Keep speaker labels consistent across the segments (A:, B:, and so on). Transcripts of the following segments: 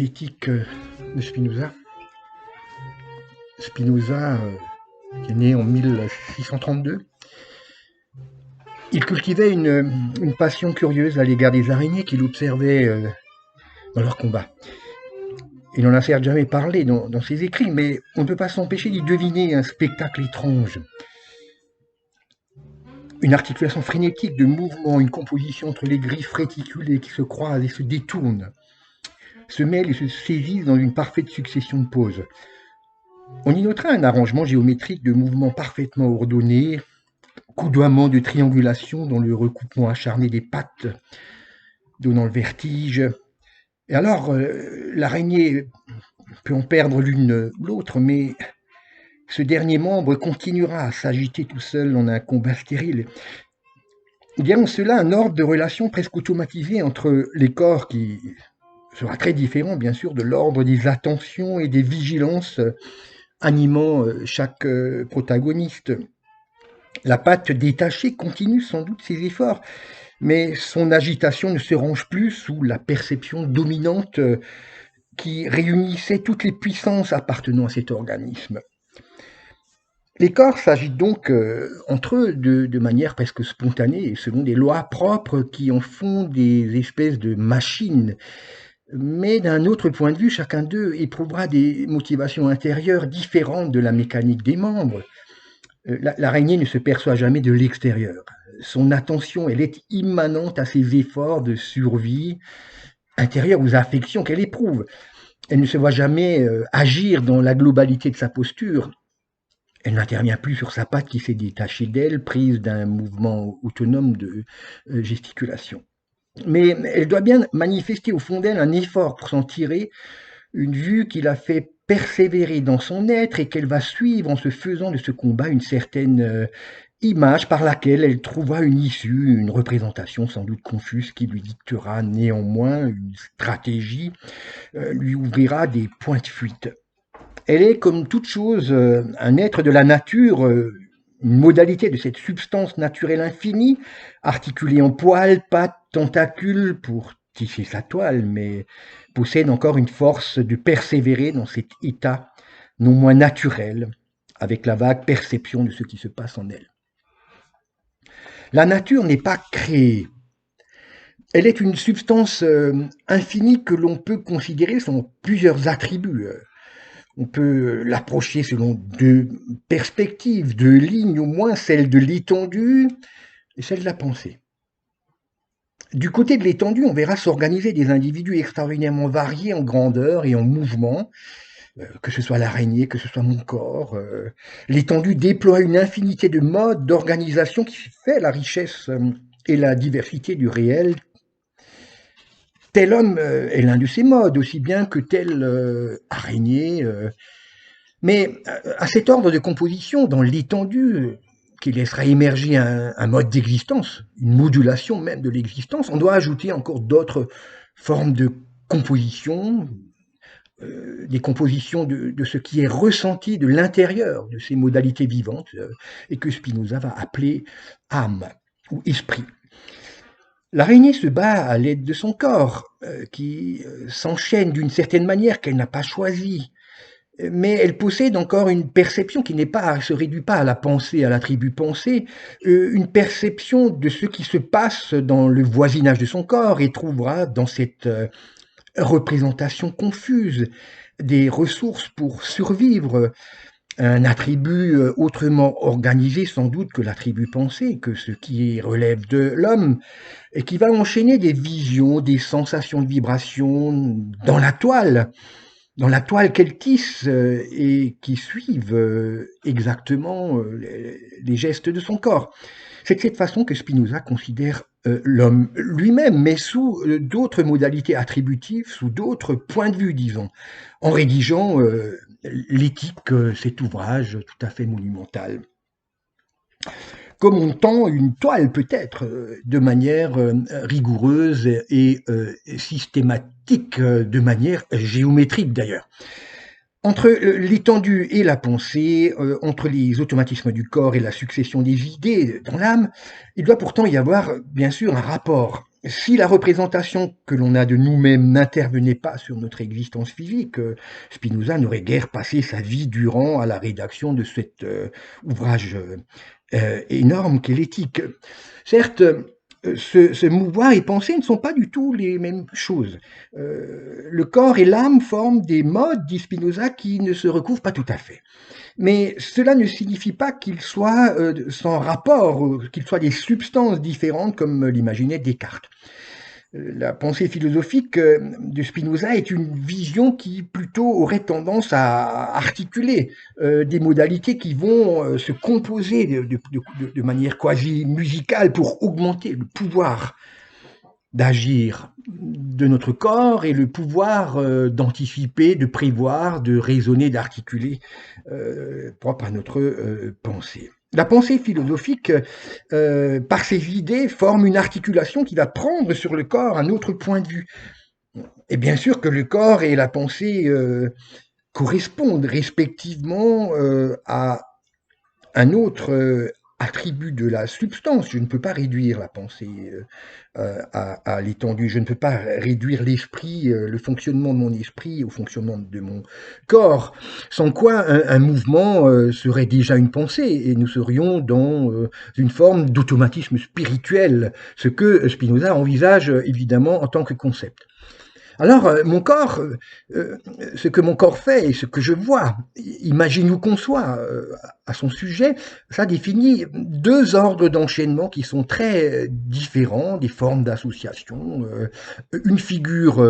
A: l'éthique de Spinoza. Spinoza, qui est né en 1632, il cultivait une passion curieuse à l'égard des araignées qu'il observait dans leurs combats. Il n'en a certes jamais parlé dans ses écrits, mais on ne peut pas s'empêcher d'y deviner un spectacle étrange. Une articulation frénétique de mouvements, une composition entre les griffes réticulées qui se croisent et se détournent, se mêlent et se saisissent dans une parfaite succession de poses. On y notera un arrangement géométrique de mouvements parfaitement ordonnés, coudoiement de triangulation dans le recoupement acharné des pattes, donnant le vertige. Et alors, l'araignée peut en perdre l'une l'autre, mais ce dernier membre continuera à s'agiter tout seul en un combat stérile. Il y a en cela un ordre de relation presque automatisé entre les corps qui sera très différent, bien sûr, de l'ordre des attentions et des vigilances animant chaque protagoniste. La patte détachée continue sans doute ses efforts, mais son agitation ne se range plus sous la perception dominante qui réunissait toutes les puissances appartenant à cet organisme. Les corps s'agitent donc entre eux de manière presque spontanée et selon des lois propres qui en font des espèces de machines. Mais d'un autre point de vue, chacun d'eux éprouvera des motivations intérieures différentes de la mécanique des membres. L'araignée ne se perçoit jamais de l'extérieur. Son attention, elle est immanente à ses efforts de survie intérieure aux affections qu'elle éprouve. Elle ne se voit jamais agir dans la globalité de sa posture. Elle n'intervient plus sur sa patte qui s'est détachée d'elle, prise d'un mouvement autonome de gesticulation. Mais elle doit bien manifester au fond d'elle un effort pour s'en tirer, une vue qui la fait persévérer dans son être et qu'elle va suivre en se faisant de ce combat une certaine image par laquelle elle trouvera une issue, une représentation sans doute confuse qui lui dictera néanmoins une stratégie, lui ouvrira des points de fuite. Elle est, comme toute chose, un être de la nature, une modalité de cette substance naturelle infinie, articulée en poils, pattes, tentacules pour tisser sa toile, mais possède encore une force de persévérer dans cet état non moins naturel, avec la vague perception de ce qui se passe en elle. La nature n'est pas créée. Elle est une substance infinie que l'on peut considérer selon plusieurs attributs. On peut l'approcher selon deux perspectives, deux lignes au moins, celle de l'étendue et celle de la pensée. Du côté de l'étendue, on verra s'organiser des individus extraordinairement variés en grandeur et en mouvement, que ce soit l'araignée, que ce soit mon corps. L'étendue déploie une infinité de modes d'organisation qui fait la richesse et la diversité du réel. Tel homme est l'un de ces modes, aussi bien que telle araignée. Mais à cet ordre de composition, dans l'étendue, qui laissera émerger un mode d'existence, une modulation même de l'existence, on doit ajouter encore d'autres formes de composition, des compositions de ce qui est ressenti de l'intérieur de ces modalités vivantes, et que Spinoza va appeler âme ou esprit. L'araignée se bat à l'aide de son corps, qui s'enchaîne d'une certaine manière qu'elle n'a pas choisie, mais elle possède encore une perception qui se réduit pas à la pensée, à l'attribut pensée, une perception de ce qui se passe dans le voisinage de son corps et trouvera dans cette représentation confuse des ressources pour survivre, un attribut autrement organisé sans doute que l'attribut pensée, que ce qui relève de l'homme, et qui va enchaîner des visions, des sensations de vibration dans la toile qu'elle tisse et qui suivent exactement les gestes de son corps. C'est de cette façon que Spinoza considère l'homme lui-même, mais sous d'autres modalités attributives, sous d'autres points de vue, disons, en rédigeant l'éthique, cet ouvrage tout à fait monumental. Comme on tend une toile peut-être, de manière rigoureuse et systématique, de manière géométrique d'ailleurs. Entre l'étendue et la pensée, entre les automatismes du corps et la succession des idées dans l'âme, il doit pourtant y avoir bien sûr un rapport. si la représentation que l'on a de nous-mêmes n'intervenait pas sur notre existence physique, Spinoza n'aurait guère passé sa vie durant à la rédaction de cet ouvrage énorme qu'est l'éthique. Certes, se mouvoir et penser ne sont pas du tout les mêmes choses. Le corps et l'âme forment des modes, dit Spinoza, qui ne se recouvrent pas tout à fait. Mais cela ne signifie pas qu'ils soient sans rapport, qu'ils soient des substances différentes comme l'imaginait Descartes. La pensée philosophique de Spinoza est une vision qui plutôt aurait tendance à articuler des modalités qui vont se composer de manière quasi musicale pour augmenter le pouvoir d'agir de notre corps et le pouvoir d'anticiper, de prévoir, de raisonner, d'articuler propre à notre pensée. La pensée philosophique, par ses idées, forme une articulation qui va prendre sur le corps un autre point de vue. Et bien sûr que le corps et la pensée correspondent respectivement à un autre attribut de la substance. Je ne peux pas réduire la pensée à l'étendue, je ne peux pas réduire l'esprit, le fonctionnement de mon esprit au fonctionnement de mon corps, sans quoi un mouvement serait déjà une pensée et nous serions dans une forme d'automatisme spirituel, ce que Spinoza envisage évidemment en tant que concept. Alors, mon corps, ce que mon corps fait et ce que je vois, imagine ou conçoit à son sujet, ça définit deux ordres d'enchaînement qui sont très différents, des formes d'association. Une figure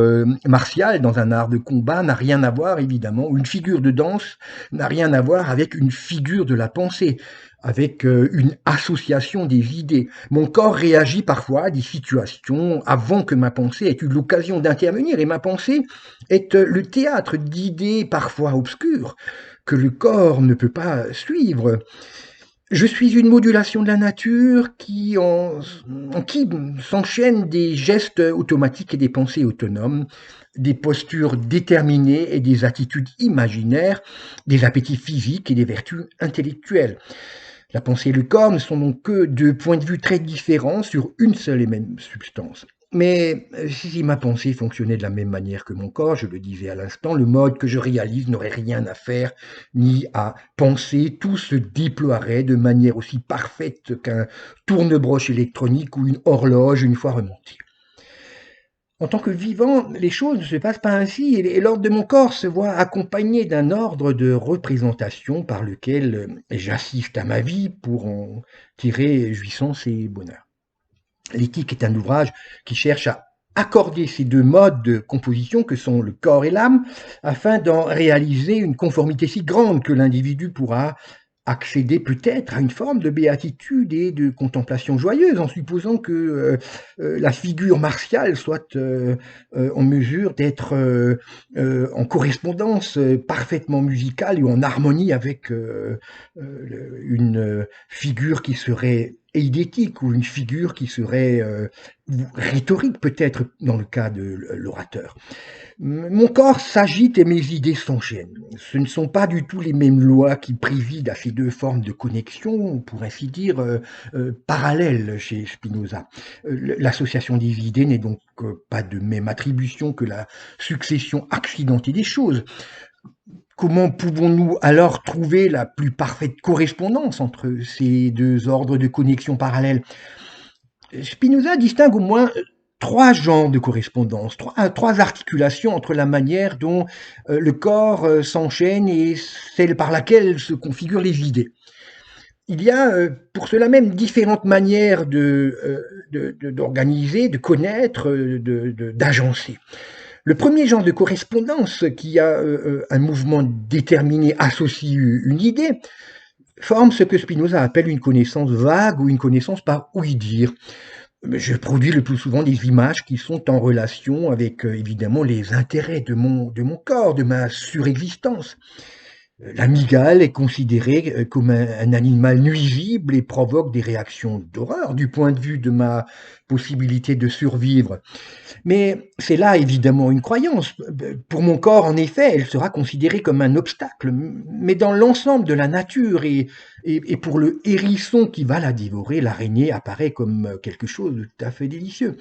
A: martiale dans un art de combat n'a rien à voir, évidemment, ou une figure de danse n'a rien à voir avec une figure de la pensée, avec une association des idées. Mon corps réagit parfois à des situations avant que ma pensée ait eu l'occasion d'intervenir, et ma pensée est le théâtre d'idées parfois obscures que le corps ne peut pas suivre. Je suis une modulation de la nature en qui s'enchaînent des gestes automatiques et des pensées autonomes, des postures déterminées et des attitudes imaginaires, des appétits physiques et des vertus intellectuelles. La pensée et le corps ne sont donc que deux points de vue très différents sur une seule et même substance. Mais si ma pensée fonctionnait de la même manière que mon corps, je le disais à l'instant, le mode que je réalise n'aurait rien à faire ni à penser, tout se déploierait de manière aussi parfaite qu'un tourne-broche électronique ou une horloge une fois remontée. En tant que vivant, les choses ne se passent pas ainsi et l'ordre de mon corps se voit accompagné d'un ordre de représentation par lequel j'assiste à ma vie pour en tirer jouissance et bonheur. L'éthique est un ouvrage qui cherche à accorder ces deux modes de composition que sont le corps et l'âme afin d'en réaliser une conformité si grande que l'individu pourra accéder peut-être à une forme de béatitude et de contemplation joyeuse en supposant que la figure martiale soit en mesure d'être en correspondance parfaitement musicale et en harmonie avec une figure qui serait eidétique ou une figure qui serait rhétorique peut-être dans le cas de l'orateur. Mon corps s'agite et mes idées s'enchaînent. Ce ne sont pas du tout les mêmes lois qui président à ces deux formes de connexion, pour ainsi dire, parallèles chez Spinoza. L'association des idées n'est donc pas de même attribution que la succession accidentée des choses. Comment pouvons-nous alors trouver la plus parfaite correspondance entre ces deux ordres de connexion parallèles? Spinoza distingue au moins trois genres de correspondance, trois articulations entre la manière dont le corps s'enchaîne et celle par laquelle se configurent les idées. Il y a pour cela même différentes manières d'organiser, de connaître, d'agencer. Le premier genre de correspondance qui a un mouvement déterminé associe une idée forme ce que Spinoza appelle une connaissance vague ou une connaissance par ouï-dire. Je produis le plus souvent des images qui sont en relation avec évidemment les intérêts de mon corps, de ma surexistence. L'amygdale est considérée comme un animal nuisible et provoque des réactions d'horreur du point de vue de ma possibilité de survivre. Mais c'est là évidemment une croyance. Pour mon corps, en effet, elle sera considérée comme un obstacle. Mais dans l'ensemble de la nature et pour le hérisson qui va la dévorer, l'araignée apparaît comme quelque chose de tout à fait délicieux.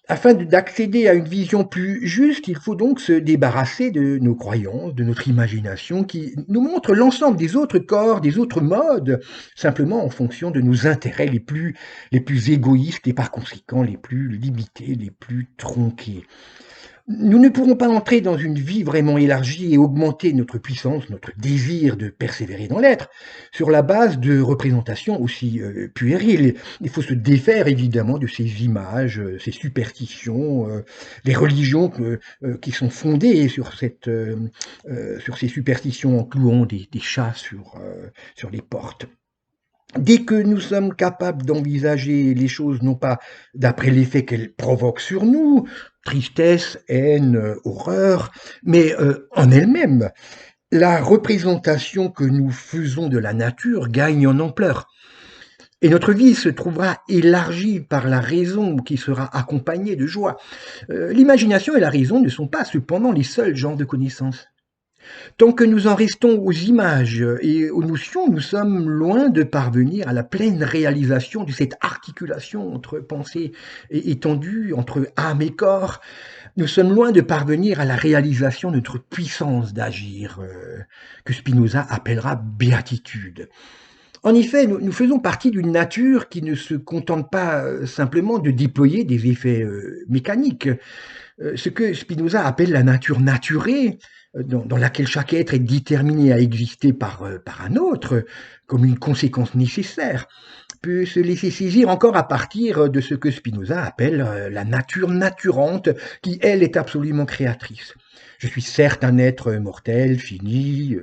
A: Afin d'accéder à une vision plus juste, il faut donc se débarrasser de nos croyances, de notre imagination qui nous montre l'ensemble des autres corps, des autres modes, simplement en fonction de nos intérêts les plus égoïstes et par conséquent les plus limités, les plus tronqués. Nous ne pourrons pas entrer dans une vie vraiment élargie et augmenter notre puissance, notre désir de persévérer dans l'être, sur la base de représentations aussi puériles. Il faut se défaire évidemment de ces images, ces superstitions, les religions qui sont fondées sur ces superstitions en clouant des chats sur les portes. Dès que nous sommes capables d'envisager les choses non pas d'après l'effet qu'elles provoquent sur nous, tristesse, haine, horreur, mais en elles-mêmes, la représentation que nous faisons de la nature gagne en ampleur. Et notre vie se trouvera élargie par la raison qui sera accompagnée de joie. L'imagination et la raison ne sont pas cependant les seuls genres de connaissances. Tant que nous en restons aux images et aux notions, nous sommes loin de parvenir à la pleine réalisation de cette articulation entre pensée étendue, entre âme et corps. Nous sommes loin de parvenir à la réalisation de notre puissance d'agir, que Spinoza appellera béatitude. En effet, nous faisons partie d'une nature qui ne se contente pas simplement de déployer des effets mécaniques. Ce que Spinoza appelle la nature naturée, dans laquelle chaque être est déterminé à exister par un autre, comme une conséquence nécessaire, peut se laisser saisir encore à partir de ce que Spinoza appelle la nature naturante, qui, elle, est absolument créatrice. Je suis certes un être mortel, fini,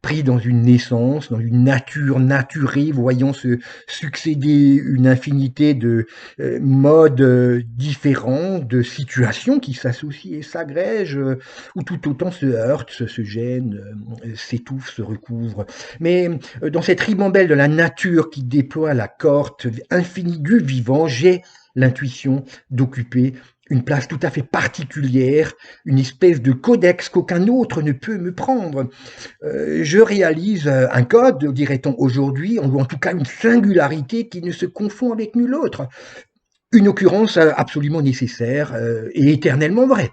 A: pris dans une naissance, dans une nature naturée, voyant se succéder une infinité de modes différents, de situations qui s'associent et s'agrègent, ou tout autant se heurtent, se gênent, s'étouffent, se recouvrent. Mais dans cette ribambelle de la nature qui déploie la cohorte infinie du vivant, j'ai l'intuition d'occuper une place tout à fait particulière, une espèce de codex qu'aucun autre ne peut me prendre. Je réalise un code, dirait-on aujourd'hui, ou en tout cas une singularité qui ne se confond avec nul autre. Une occurrence absolument nécessaire et éternellement vraie.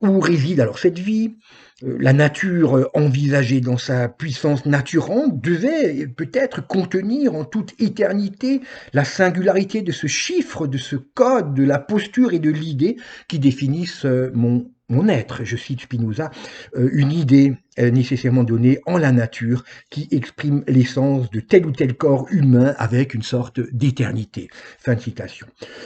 A: Où réside alors cette vie? La nature envisagée dans sa puissance naturante devait peut-être contenir en toute éternité la singularité de ce chiffre, de ce code, de la posture et de l'idée qui définissent mon être. Je cite Spinoza, une idée nécessairement donnée en la nature qui exprime l'essence de tel ou tel corps humain avec une sorte d'éternité. Fin de citation.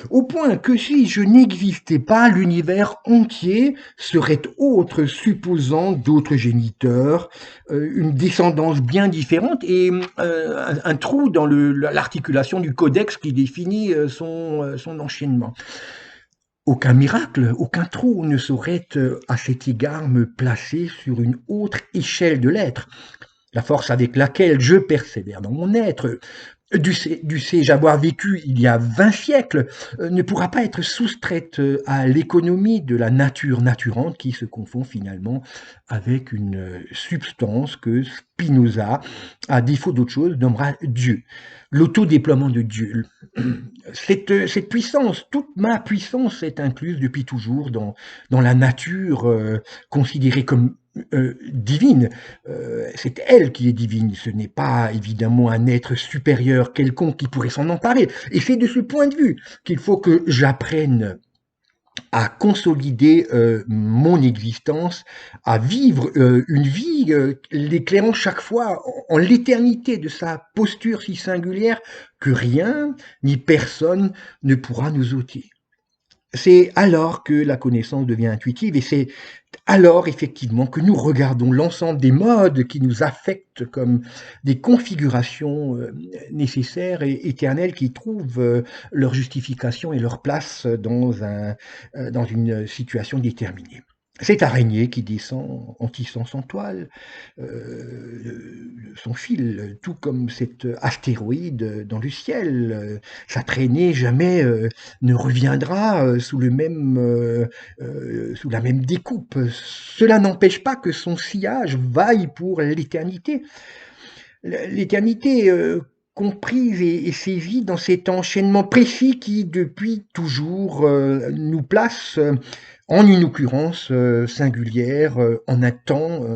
A: Au point que si je n'existais pas, l'univers entier serait autre, supposant d'autres géniteurs, une descendance bien différente et un trou dans l'articulation du codex qui définit son enchaînement. Aucun miracle, aucun trou ne saurait à cet égard me placer sur une autre échelle de l'être. La force avec laquelle je persévère dans mon être, sais-je avoir vécu il y a 20 siècles, ne pourra pas être soustraite à l'économie de la nature naturante qui se confond finalement avec une substance que Spinoza, à défaut d'autre chose, nommera Dieu. L'autodéploiement de Dieu. Cette puissance, toute ma puissance est incluse depuis toujours dans la nature considérée comme divine. C'est elle qui est divine, ce n'est pas évidemment un être supérieur quelconque qui pourrait s'en emparer. Et c'est de ce point de vue qu'il faut que j'apprenne à consolider mon existence, à vivre une vie l'éclairant chaque fois en l'éternité de sa posture si singulière que rien ni personne ne pourra nous ôter. C'est alors que la connaissance devient intuitive et c'est alors effectivement que nous regardons l'ensemble des modes qui nous affectent comme des configurations nécessaires et éternelles qui trouvent leur justification et leur place dans une situation déterminée. Cette araignée qui descend en tissant son toile, son fil, tout comme cet astéroïde dans le ciel, sa traînée jamais ne reviendra sous la même découpe. Cela n'empêche pas que son sillage vaille pour l'éternité. L'éternité comprise et saisie dans cet enchaînement précis qui, depuis toujours, nous place en une occurrence singulière, en un temps,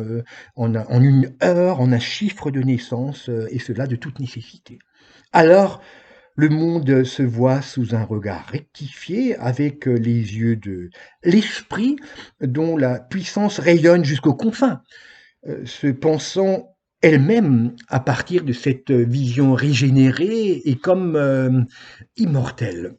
A: en une heure, en un chiffre de naissance, et cela de toute nécessité. Alors, le monde se voit sous un regard rectifié, avec les yeux de l'esprit, dont la puissance rayonne jusqu'aux confins, se pensant elle-même à partir de cette vision régénérée et comme immortelle.